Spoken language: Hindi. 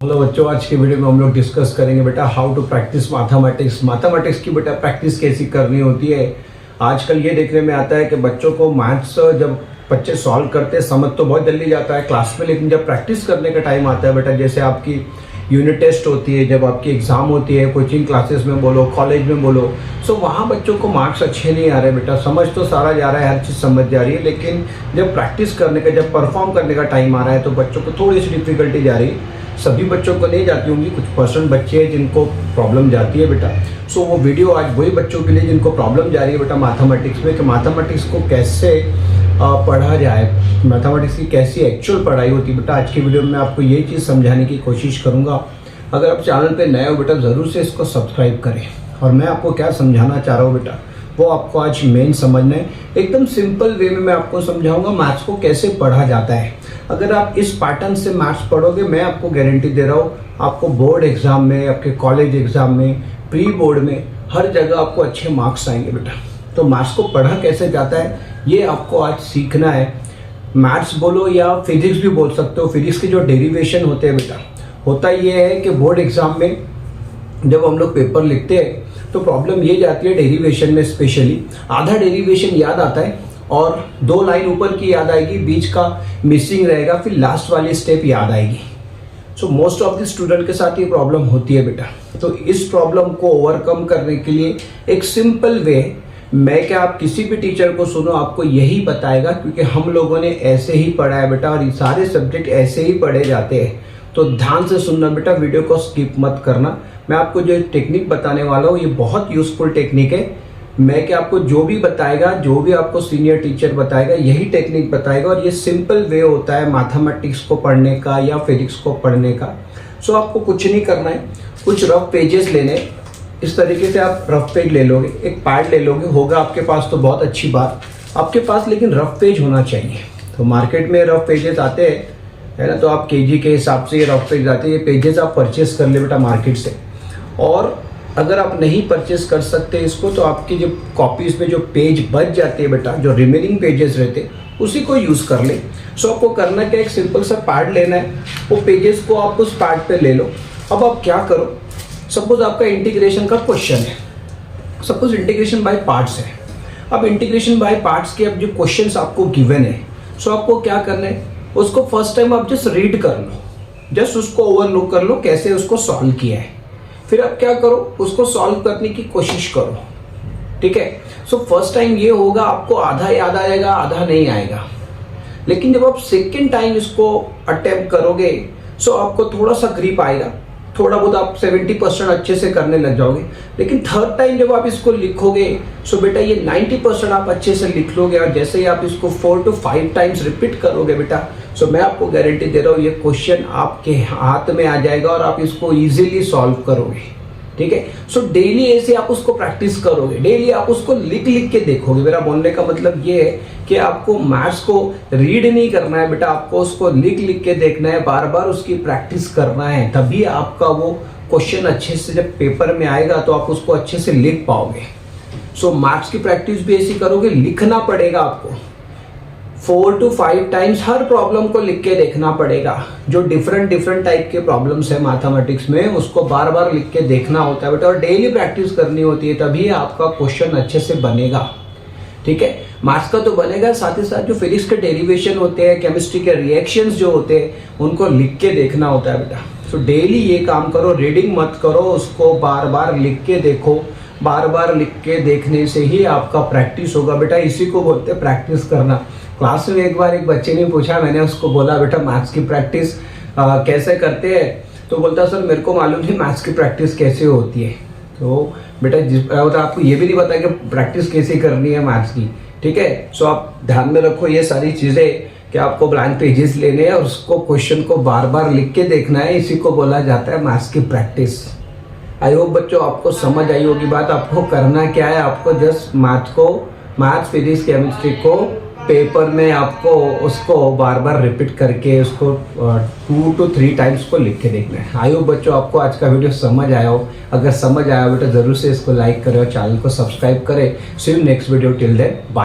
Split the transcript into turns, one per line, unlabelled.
हेलो बच्चों, आज की वीडियो में हम लोग डिस्कस करेंगे बेटा हाउ टू प्रैक्टिस मैथमेटिक्स की बेटा प्रैक्टिस कैसी करनी होती है। आजकल ये देखने में आता है कि बच्चों को मैथ्स जब बच्चे सॉल्व करते हैं समझ तो बहुत जल्दी जाता है क्लास में, लेकिन जब प्रैक्टिस करने का टाइम आता है बेटा, जैसे आपकी यूनिट टेस्ट होती है, जब आपकी एग्जाम होती है, कोचिंग क्लासेस में बोलो, कॉलेज में बोलो, सो वहाँ बच्चों को मार्क्स अच्छे नहीं आ रहे बेटा। समझ तो सारा जा रहा है, हर चीज़ समझ जा रही है, लेकिन जब प्रैक्टिस करने का, जब परफॉर्म करने का टाइम आ रहा है तो बच्चों को थोड़ी सी डिफिकल्टी जा रही है। सभी बच्चों को नहीं जाती होंगी, कुछ % बच्चे हैं जिनको प्रॉब्लम जाती है बेटा। सो वो वीडियो आज वही बच्चों के लिए जिनको प्रॉब्लम जा रही है बेटा मैथमेटिक्स में, कि मैथमेटिक्स को कैसे पढ़ा जाए, मैथमेटिक्स की कैसी एक्चुअल पढ़ाई होती है बेटा। आज की वीडियो में आपको ये चीज़ समझाने की कोशिश करूँगा। अगर आप चैनल पे नए हो बेटा, ज़रूर से इसको सब्सक्राइब करें। और मैं आपको क्या समझाना चाह रहा हूँ बेटा, वो आपको आज मेन समझना है। एकदम सिंपल वे में मैं आपको समझाऊंगा मैथ्स को कैसे पढ़ा जाता है। अगर आप इस पैटर्न से मैथ्स पढ़ोगे, मैं आपको गारंटी दे रहा हूँ, आपको बोर्ड एग्जाम में, आपके कॉलेज एग्जाम में, प्री बोर्ड में, हर जगह आपको अच्छे मार्क्स आएंगे बेटा। तो मैथ्स को पढ़ा कैसे जाता है ये आपको आज सीखना है। मैथ्स बोलो या फिजिक्स भी बोल सकते हो। फिजिक्स के जो डेरिवेशन होते हैं बेटा, होता ये है कि बोर्ड एग्जाम में जब हम लोग पेपर लिखते हैं तो प्रॉब्लम ये जाती है डेरिवेशन में, स्पेशली आधा डेरिवेशन याद आता है और 2 लाइन ऊपर की याद आएगी, बीच का मिसिंग रहेगा, फिर लास्ट वाली स्टेप याद आएगी। So most of the student के साथ ये प्रॉब्लम होती है बेटा। तो इस प्रॉब्लम को ओवरकम करने के लिए एक सिंपल वे, मैं क्या, आप किसी भी टीचर को सुनो आपको यही बताएगा, क्योंकि हम लोगों ने ऐसे ही पढ़ा है बेटा और ये सारे सब्जेक्ट ऐसे ही पढ़े जाते हैं। तो ध्यान से सुनना बेटा, वीडियो को स्किप मत करना। मैं आपको जो टेक्निक बताने वाला हूँ ये बहुत यूजफुल टेक्निक है। मैं क्या, आपको जो भी बताएगा, जो भी आपको सीनियर टीचर बताएगा, यही टेक्निक बताएगा। और ये सिंपल वे होता है मैथमेटिक्स को पढ़ने का या फिजिक्स को पढ़ने का। सो आपको कुछ नहीं करना है, कुछ रफ पेजेस लेने। इस तरीके से आप रफ पेज ले लोगे, एक पैड ले लोगे, होगा आपके पास तो बहुत अच्छी बात आपके पास, लेकिन रफ पेज होना चाहिए। तो मार्केट में रफ पेजेस आते हैं, है ना, तो आप केजी के हिसाब से ये रफ पेज आते हैं। ये पेजेस आप परचेस कर ले बेटा मार्केट से। और अगर आप नहीं परचेस कर सकते इसको, तो आपकी जो कॉपीज में जो पेज बच जाते हैं बेटा, जो रिमेनिंग पेजेस रहते हैं, उसी को यूज़ कर ले। सो आपको करना क्या, एक सिंपल सा पैड लेना है, वो पेजेस को आप उस पैड पे ले लो। अब आप क्या करो, सपोज आपका इंटीग्रेशन का क्वेश्चन है, सपोज इंटीग्रेशन बाय पार्ट्स है। अब इंटीग्रेशन बाय पार्ट्स के अब जो क्वेश्चंस आपको गिवन है, सो आपको क्या करना है, उसको फर्स्ट टाइम आप जस्ट रीड कर लो, जस्ट उसको ओवरलुक कर लो कैसे उसको सॉल्व किया है। फिर आप क्या करो, उसको सॉल्व करने की कोशिश करो, ठीक है। सो फर्स्ट टाइम ये होगा, आपको आधा याद आएगा, आधा नहीं आएगा। लेकिन जब आप सेकेंड टाइम इसको अटेम्प्ट करोगे, सो आपको थोड़ा सा ग्रिप आएगा, थोड़ा बहुत आप 70% अच्छे से करने लग जाओगे। लेकिन थर्ड टाइम जब आप इसको लिखोगे, सो बेटा ये 90% आप अच्छे से लिख लोगे। और जैसे ही आप इसको 4 to 5 टाइम्स रिपीट करोगे बेटा, सो मैं आपको गारंटी दे रहा हूँ ये क्वेश्चन आपके हाथ में आ जाएगा और आप इसको इजीली सॉल्व करोगे, ठीक है। सो डेली ऐसे आप उसको प्रैक्टिस करोगे, डेली आप उसको लिख लिख के देखोगे। मेरा बोलने का मतलब ये है कि आपको मैथ्स को रीड नहीं करना है बेटा, आपको उसको लिख लिख के देखना है, बार बार उसकी प्रैक्टिस करना है। तभी आपका वो क्वेश्चन अच्छे से जब पेपर में आएगा तो आप उसको अच्छे से लिख पाओगे। सो मैथ्स की प्रैक्टिस भी ऐसी करोगे, लिखना पड़ेगा आपको 4 to 5 टाइम्स, हर प्रॉब्लम को लिख के देखना पड़ेगा। जो डिफरेंट टाइप के प्रॉब्लम्स है मैथमेटिक्स में, उसको बार बार लिख के देखना होता है बेटा, और डेली प्रैक्टिस करनी होती है, तभी आपका क्वेश्चन अच्छे से बनेगा, ठीक है। मैथ्स का तो बनेगा, साथ ही साथ जो फिजिक्स के डेरिवेशन होते हैं, केमिस्ट्री के रिएक्शंस जो होते हैं, उनको लिख के देखना होता है बेटा। सो डेली ये काम करो, रीडिंग मत करो, उसको बार बार लिख के देखो। बार बार लिख के देखने से ही आपका प्रैक्टिस होगा बेटा, इसी को बोलते हैं प्रैक्टिस करना। क्लास में एक बार एक बच्चे ने पूछा, मैंने उसको बोला बेटा मैथ्स की प्रैक्टिस कैसे करते हैं, तो बोलता सर मेरे को मालूम नहीं मैथ्स की प्रैक्टिस कैसे होती है। तो बेटा आपको ये भी नहीं पता कि प्रैक्टिस कैसे करनी है मैथ्स की, ठीक है। सो आप ध्यान में रखो ये सारी चीज़ें कि आपको ब्लैंक पेजेस लेने हैं और उसको क्वेश्चन को बार बार लिख के देखना है, इसी को बोला जाता है मैथ्स की प्रैक्टिस। आई होप बच्चों आपको समझ आई होगी बात। आपको करना क्या है, आपको जस्ट मैथ्स फिजिक्स केमिस्ट्री को पेपर में आपको उसको बार बार रिपीट करके उसको 2 to 3 टाइम्स को लिख के देखना है। आई होप बच्चों आपको आज का वीडियो समझ आया हो। अगर समझ आया हो बेटा, जरूर से इसको लाइक करें और चैनल को सब्सक्राइब करें। See you next video, till then bye.